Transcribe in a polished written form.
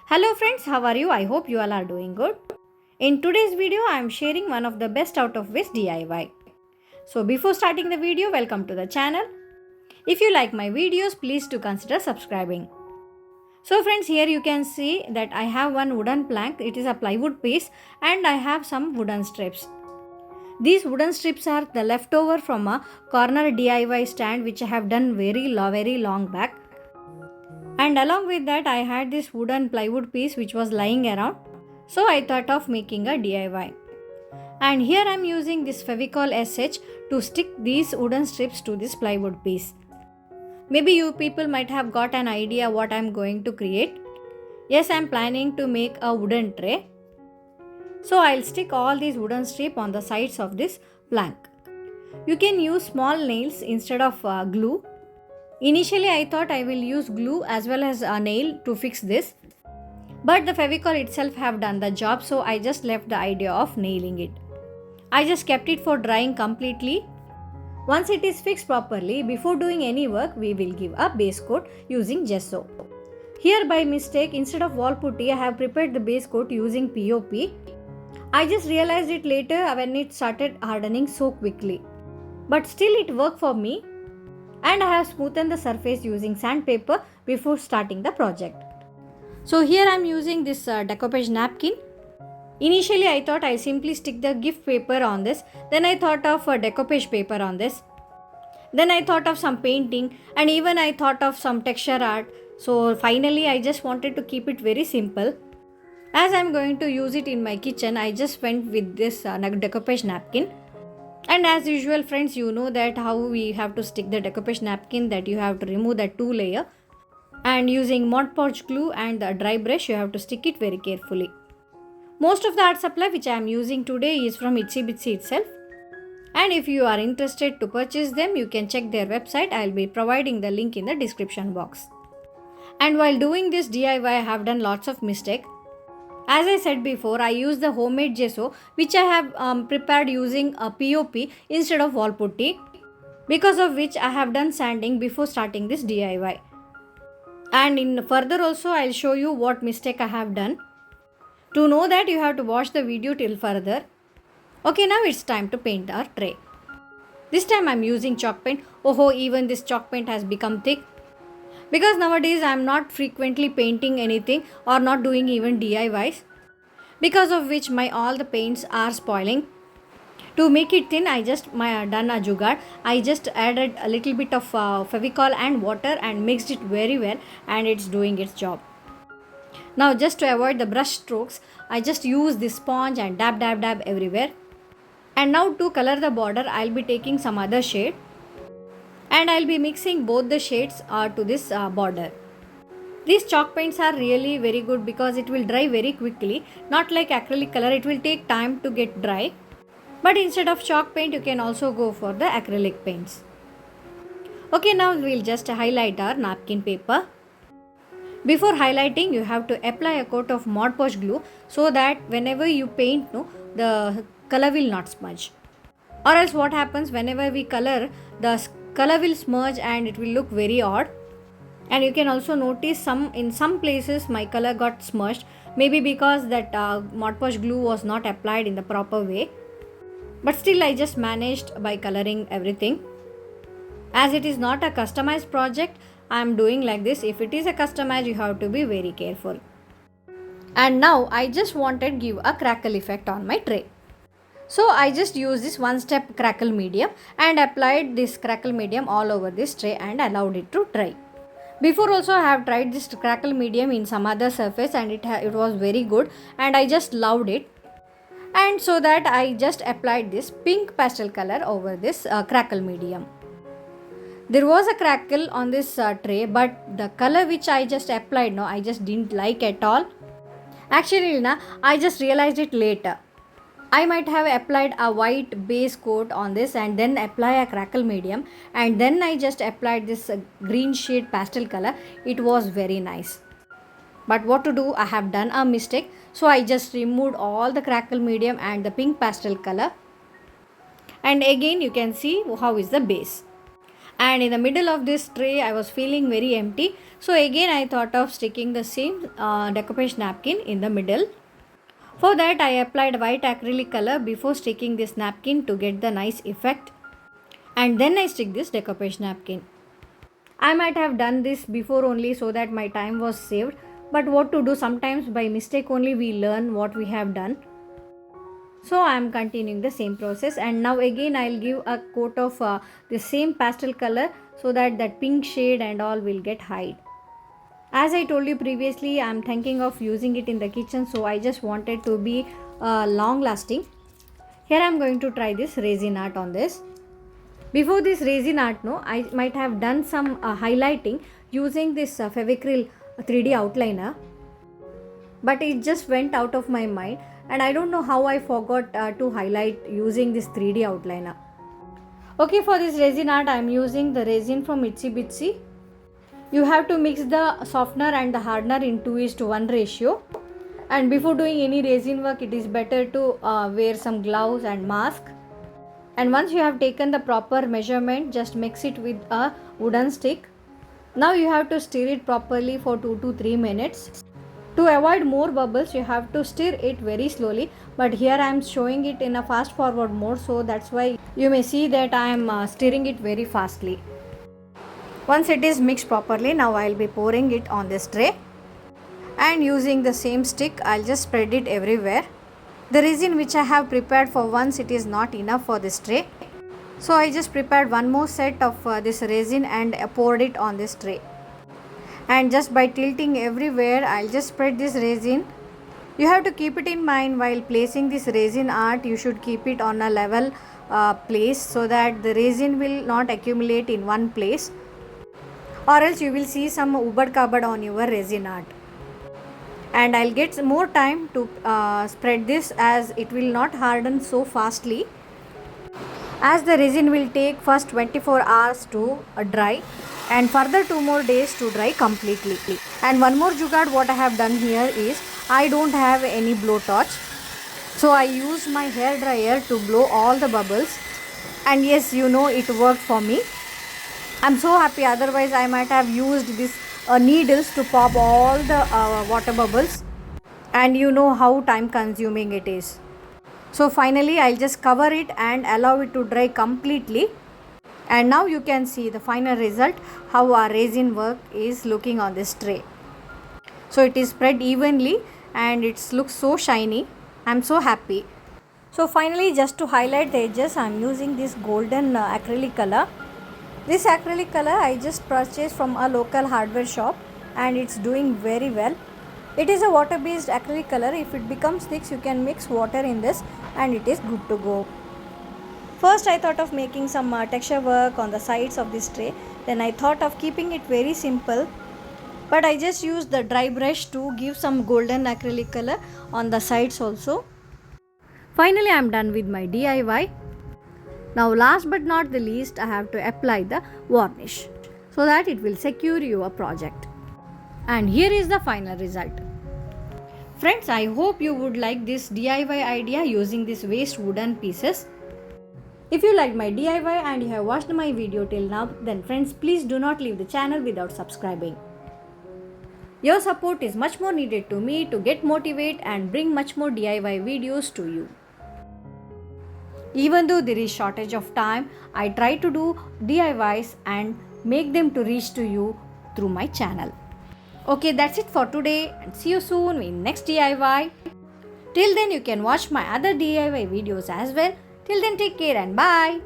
Hello friends, how are you? I hope you all are doing good. In today's video, I am sharing one of the best out of waste DIY. So before starting the video, welcome to the channel. If you like my videos, please do consider subscribing. So friends, here you can see that I have one wooden plank. It is a plywood piece and I have some wooden strips. These wooden strips are the leftover from a corner DIY stand which I have done very long back. And along with that, I had this wooden plywood piece which was lying around. So I thought of making a DIY. And here I am using this Fevicol SH to stick these wooden strips to this plywood piece. Maybe you people might have got an idea what I am going to create. Yes, I am planning to make a wooden tray. So I'll stick all these wooden strips on the sides of this plank. You can use small nails instead of glue. Initially I thought I will use glue as well as a nail to fix this. But the Fevicol itself have done the job, so I just left the idea of nailing it. I just kept it for drying completely. Once it is fixed properly, before doing any work, we will give a base coat using gesso. Here by mistake, instead of wall putty, I have prepared the base coat using POP. I just realized it later when it started hardening so quickly. But still it worked for me. And I have smoothened the surface using sandpaper before starting the project. So here I am using this decoupage napkin. Initially I thought I simply stick the gift paper on this. Then I thought of a decoupage paper on this. Then I thought of some painting and even I thought of some texture art. So finally I just wanted to keep it very simple. As I am going to use it in my kitchen, I just went with this decoupage napkin. And as usual friends, you know that how we have to stick the decoupage napkin, that you have to remove that two layer. And using Mod Podge glue and the dry brush, you have to stick it very carefully. Most of the art supply which I am using today is from Itsy Bitsy itself. And if you are interested to purchase them, you can check their website. I will be providing the link in the description box. And while doing this DIY, I have done lots of mistakes. As I said before, I use the homemade gesso which I have prepared using a POP instead of wall putty, because of which I have done sanding before starting this DIY. And in further also I will show you what mistake I have done. To know that, you have to watch the video till further. Okay, now it's time to paint our tray. This time I am using chalk paint. Oh, even this chalk paint has become thick. Because nowadays I am not frequently painting anything or not doing even DIYs. Because of which all the paints are spoiling. To make it thin, I just done a jugaad. I just added a little bit of Fevicol and water and mixed it very well, and it's doing its job. Now just to avoid the brush strokes, I just use this sponge and dab everywhere. And now to color the border, I'll be taking some other shade. And I'll be mixing both the shades to this border. These chalk paints are really very good because it will dry very quickly. Not like acrylic color, it will take time to get dry. But instead of chalk paint, you can also go for the acrylic paints. Okay, now we'll just highlight our napkin paper. Before highlighting, you have to apply a coat of Mod Podge glue so that whenever you paint, the color will not smudge. Or else what happens, whenever we color, the color will smudge and it will look very odd. And you can also notice in some places my color got smudged, maybe because that Mod Podge glue was not applied in the proper way. But still I just managed by coloring everything. As it is not a customized project, I am doing like this. If it is a customized, you have to be very careful. And now I just wanted to give a crackle effect on my tray. So I just used this one step crackle medium and applied this crackle medium all over this tray and allowed it to dry. Before also I have tried this crackle medium in some other surface and it was very good and I just loved it. And so that I just applied this pink pastel color over this crackle medium. There was a crackle on this tray, but the color which I just applied, I just didn't like at all. Actually, I just realized it later. I might have applied a white base coat on this and then apply a crackle medium, and then I just applied this green shade pastel color. It was very nice. But what to do, I have done a mistake. So I just removed all the crackle medium and the pink pastel color. And again you can see how is the base. And in the middle of this tray I was feeling very empty, so again I thought of sticking the same decoupage napkin in the middle. For that I applied white acrylic color before sticking this napkin to get the nice effect, and then I stick this decoupage napkin. I might have done this before only so that my time was saved, but what to do, sometimes by mistake only we learn what we have done. So I am continuing the same process, and now again I'll give a coat of the same pastel color so that that pink shade and all will get hide. As I told you previously, I am thinking of using it in the kitchen, so I just wanted to be long lasting. Here I am going to try this resin art on this. Before this resin art, no, I might have done some highlighting using this Fevicryl 3D outliner, but it just went out of my mind, and I don't know how I forgot to highlight using this 3D outliner. Okay, for this resin art I am using the resin from Itsy Bitsy. You have to mix the softener and the hardener in 2:1 ratio, and before doing any resin work it is better to wear some gloves and mask. And once you have taken the proper measurement, just mix it with a wooden stick. Now you have to stir it properly for 2 to 3 minutes. To avoid more bubbles, you have to stir it very slowly, but here I am showing it in a fast forward mode, so that's why you may see that I am stirring it very fastly. Once it is mixed properly, now I will be pouring it on this tray, and using the same stick I will just spread it everywhere. The resin which I have prepared for once, it is not enough for this tray, so I just prepared one more set of this resin and poured it on this tray. And just by tilting everywhere, I'll just spread this resin. You have to keep it in mind while placing this resin art. You should keep it on a level place so that the resin will not accumulate in one place, or else you will see some ubad kabad on your resin art. And I'll get more time to spread this, as it will not harden so fastly, as the resin will take first 24 hours to dry and further 2 more days to dry completely. And one more jugaad what I have done here is, I don't have any blowtorch, so I use my hair dryer to blow all the bubbles, and yes, you know, it worked for me. I'm so happy, otherwise I might have used this needles to pop all the water bubbles, and you know how time consuming it is. So finally I'll just cover it and allow it to dry completely. And now you can see the final result, how our resin work is looking on this tray. So it is spread evenly and it looks so shiny. I'm so happy. So finally, just to highlight the edges, I'm using this golden acrylic color. This acrylic color I just purchased from a local hardware shop, and it's doing very well. It is a water based acrylic color. If it becomes thick, you can mix water in this and it is good to go. First I thought of making some texture work on the sides of this tray. Then I thought of keeping it very simple, but I just used the dry brush to give some golden acrylic color on the sides also. Finally I am done with my DIY. Now last but not the least, I have to apply the varnish so that it will secure your project. And here is the final result. Friends, I hope you would like this DIY idea using these waste wooden pieces. If you liked my DIY and you have watched my video till now, then friends, please do not leave the channel without subscribing. Your support is much more needed to me to get motivated and bring much more DIY videos to you. Even though there is shortage of time, I try to do DIYs and make them to reach to you through my channel. Okay, that's it for today, and see you soon in next DIY. Till then, you can watch my other DIY videos as well. Till then, take care and bye.